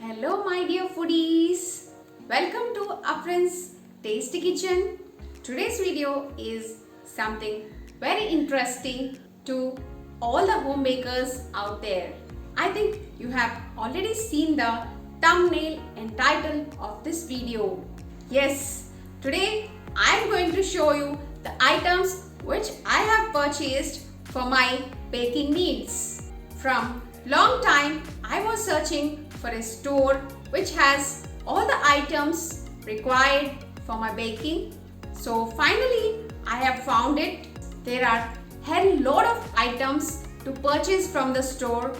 Hello my dear foodies, welcome to Afreen's Tasty Kitchen. Today's video is something very interesting to all the home bakers out there. I think you have already seen the thumbnail and title of this video. Yes, today I am going to show you the items which I have purchased for my baking needs. From long time I was searching for a store which has all the items required for my baking. So finally I have found it. There are a lot of items to purchase from the store.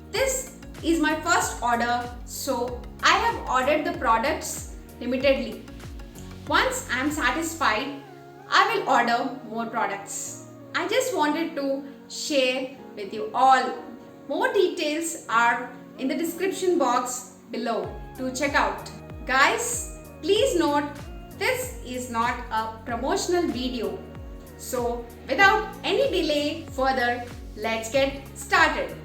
This is my first order, so I have ordered the products limitedly. Once I am satisfied, I will order more products. I just wanted to share with you all. More details are in the description box below to check out. Guys, please note this is not a promotional video. So without any delay further, let's get started.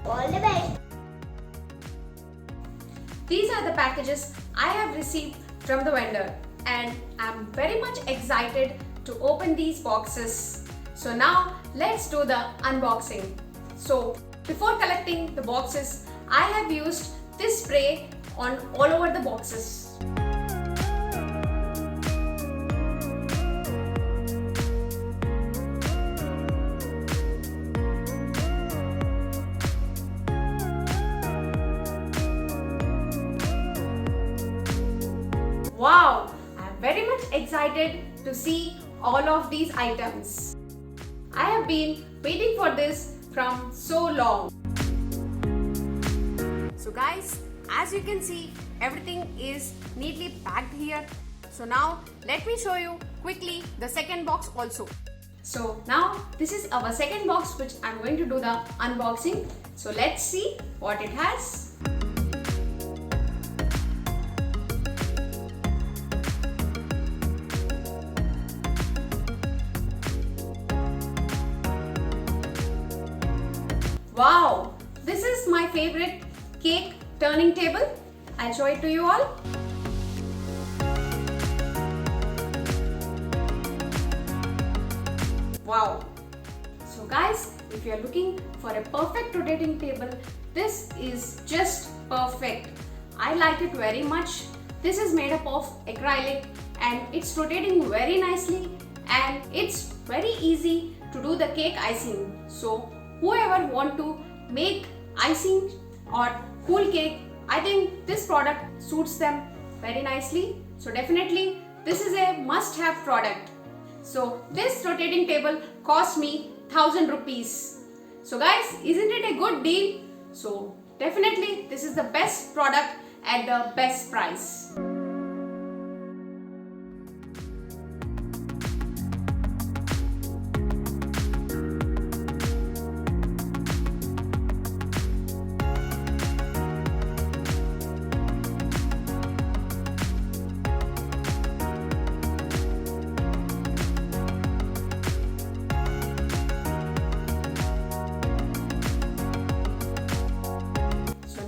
All the best. These are the packages I have received from the vendor and I'm very much excited to open these boxes. So now let's do the unboxing. So before collecting the boxes, I have used this spray on all over the boxes. Wow, I am very much excited to see all of these items. I have been waiting for this from so long. So guys, as you can see, everything is neatly packed here. So now let me show you quickly the second box also. So now this is our second box which I am going to do the unboxing. So let's see what it has. Wow, this is my favorite cake turning table. I'll show it to you all. Wow. So guys, if you are looking for a perfect rotating table, this is just perfect. I like it very much. This is made up of acrylic and it's rotating very nicely and it's very easy to do the cake icing. So whoever want to make icing or cool cake, I think this product suits them very nicely. So definitely this is a must-have product. So this rotating table cost me 1000 rupees. So guys, isn't it a good deal? So definitely this is the best product at the best price.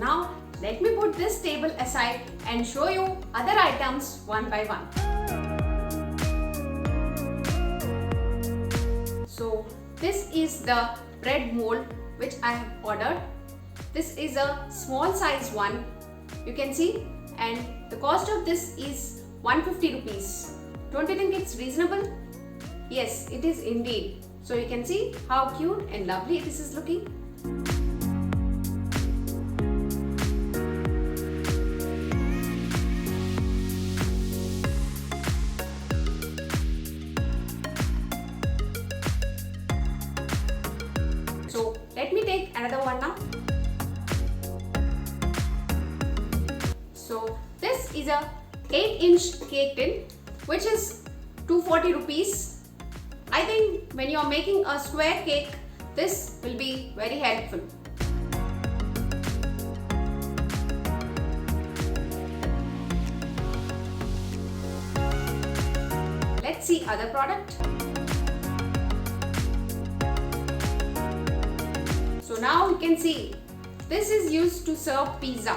Now let me put this table aside and show you other items one by one. So this is the bread mold which I have ordered. This is a small size one, you can see, and the cost of this is 150 rupees. Don't you think it's reasonable? Yes, it is indeed. So you can see how cute and lovely this is looking. So let me take another one now. So this is a 8-inch cake tin which is 240 rupees. I think when you are making a square cake, this will be very helpful. see other product. So now you can see this is used to serve pizza.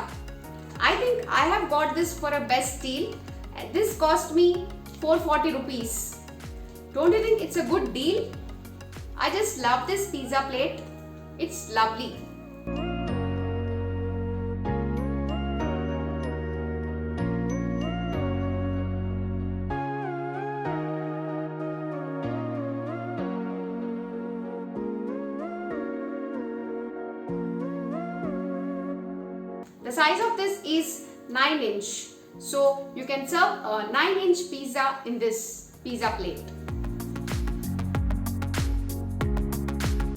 I think I have got this for a best deal. This cost me 440 rupees. Don't you think it's a good deal? I just love this pizza plate. It's lovely. The size of this is 9-inch. So you can serve a 9-inch pizza in this pizza plate.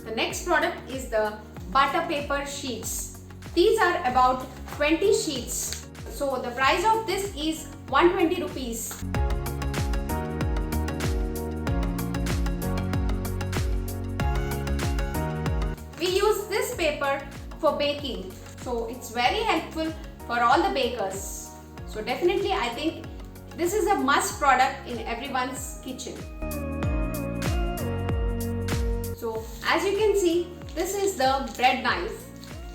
The next product is the butter paper sheets. These are about 20 sheets. So the price of this is 120 rupees. We use this paper for baking. So it's very helpful for all the bakers. So definitely I think this is a must product in everyone's kitchen. So as you can see, this is the bread knife.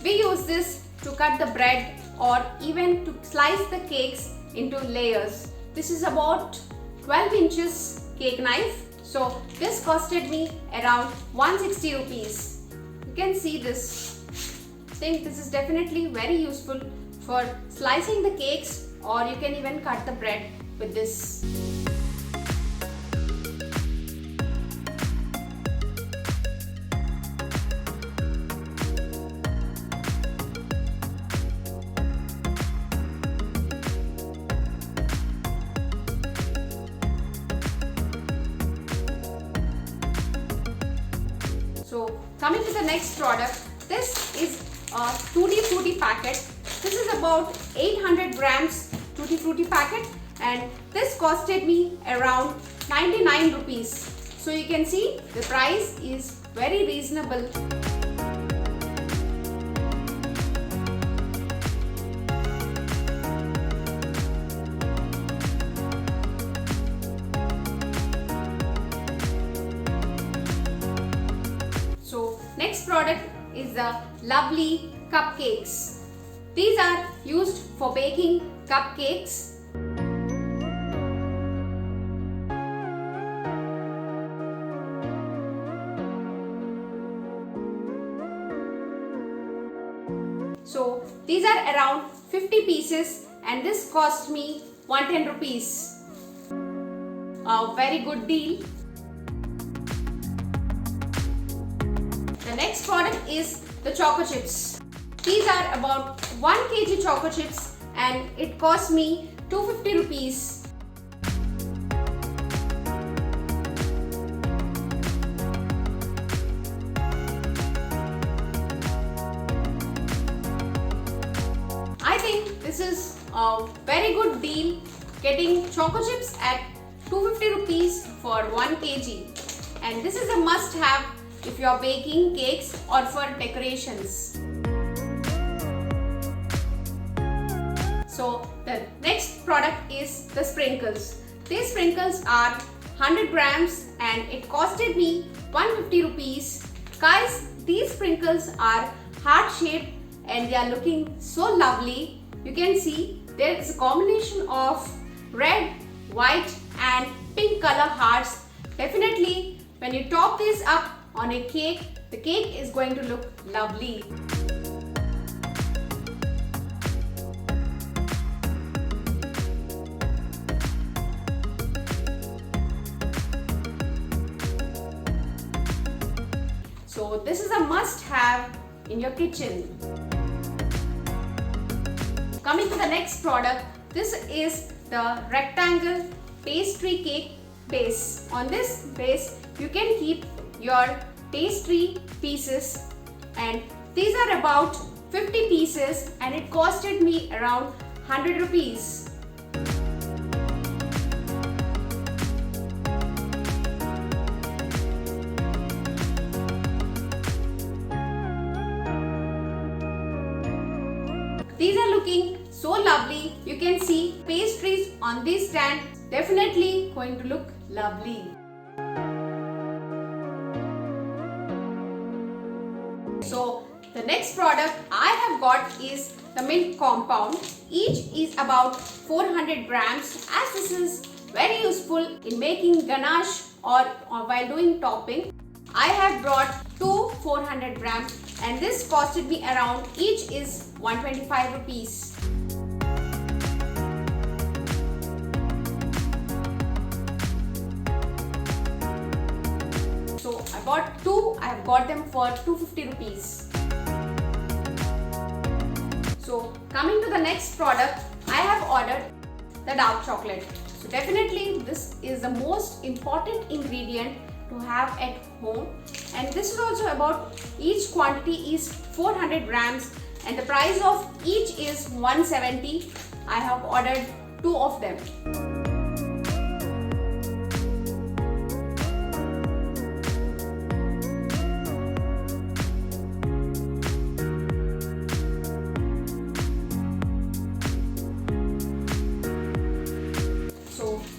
We use this to cut the bread or even to slice the cakes into layers. This is about 12 inches cake knife. So this costed me around 160 rupees. You can see this. I think this is definitely very useful for slicing the cakes, or you can even cut the bread with this. So coming to the next product, this is a Tutti Frutti packet. This is about 800 grams Tutti Frutti packet, and this costed me around 99 rupees. So you can see the price is very reasonable. So next product is the lovely cupcakes. These are used for baking cupcakes. So these are around 50 pieces and this cost me 110 rupees. A very good deal. The next product is the Choco Chips. These are about 1 kg Choco Chips and it cost me 250 rupees. I think this is a very good deal, getting Choco Chips at 250 rupees for 1 kg. And this is a must have if you are baking cakes or for decorations. So the next product is the sprinkles. These sprinkles are 100 grams and it costed me 150 rupees. Guys, these sprinkles are heart shaped and they are looking so lovely. You can see there is a combination of red, white and pink color hearts. Definitely when you top this up on a cake, the cake is going to look lovely. So this is a must have in your kitchen. Coming to the next product, this is the rectangle pastry cake base. On this base, you can keep your pastry pieces, and these are about 50 pieces and it costed me around 100 rupees. These are looking so lovely. You can see pastries on this stand. definitely going to look lovely. So the next product I have got is the milk compound. Each is about 400 grams, as this is very useful in making ganache or while doing topping. I have brought two 400 grams and this costed me around, each is 125 rupees. So I bought two, I have got them for 250 rupees. So coming to the next product, I have ordered the dark chocolate. So definitely this is the most important ingredient to have at home, and this is also about, each quantity is 400 grams and the price of each is 170. I have ordered two of them.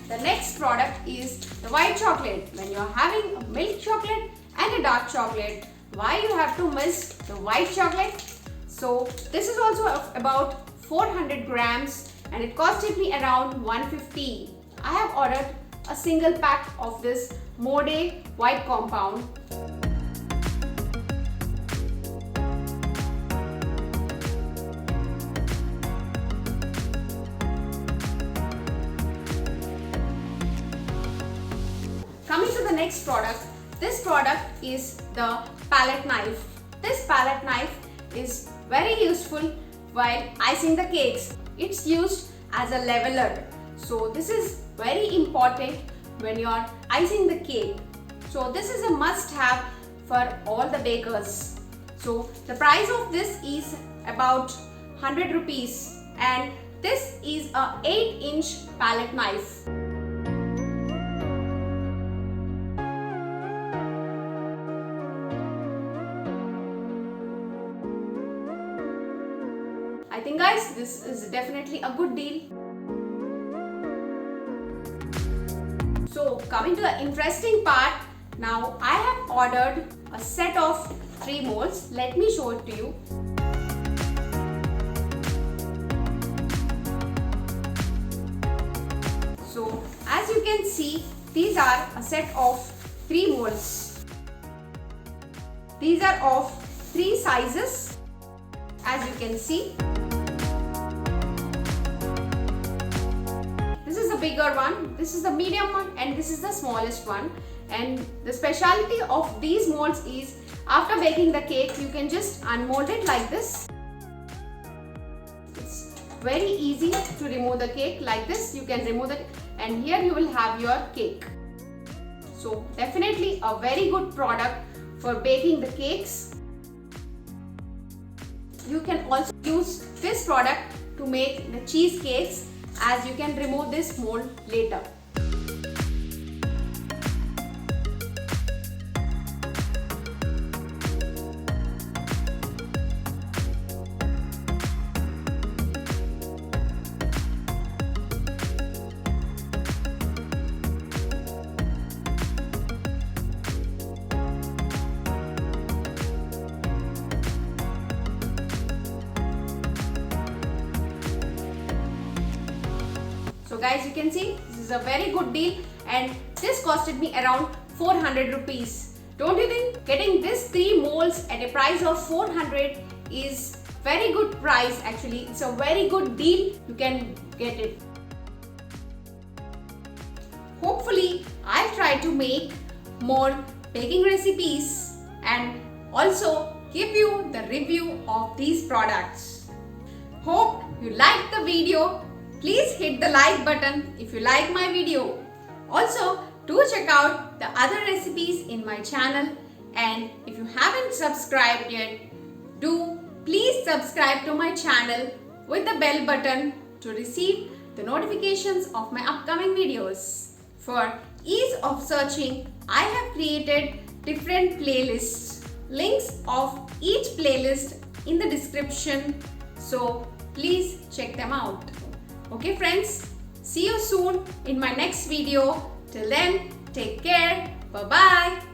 The next product is the white chocolate. When you are having a milk chocolate and a dark chocolate, why you have to miss the white chocolate? So this is also about 400 grams and it costed me around 150. I have ordered a single pack of this Moulds white compound. Coming to the next product, this product is the palette knife. This palette knife is very useful while icing the cakes. It's used as a leveler. So this is very important when you are icing the cake. So this is a must-have for all the bakers. So the price of this is about 100 rupees and this is a 8-inch palette knife. I think guys, this is definitely a good deal. So coming to the interesting part, now I have ordered a set of 3 molds. Let me show it to you. So as you can see, these are a set of 3 molds. These are of 3 sizes, as you can see. This is the bigger one, this is the medium one, and this is the smallest one. And the specialty of these molds is, after baking the cake, you can just unmold it like this. It's very easy to remove the cake like this. You can remove it, and here you will have your cake. So definitely a very good product for baking the cakes. You can also use this product to make the cheesecakes, as you can remove this mold later. So guys, you can see this is a very good deal and this costed me around 400 rupees. Don't you think getting these 3 molds at a price of 400 is very good price? Actually, it's a very good deal. You can get it. Hopefully, I'll try to make more baking recipes and also give you the review of these products. Hope you liked the video. Please hit the like button if you like my video. Also, do check out the other recipes in my channel, and if you haven't subscribed yet, do please subscribe to my channel with the bell button to receive the notifications of my upcoming videos. For ease of searching, I have created different playlists. Links of each playlist in the description, so please check them out. Okay friends, See you soon in my next video. Till then, take care. Bye-bye.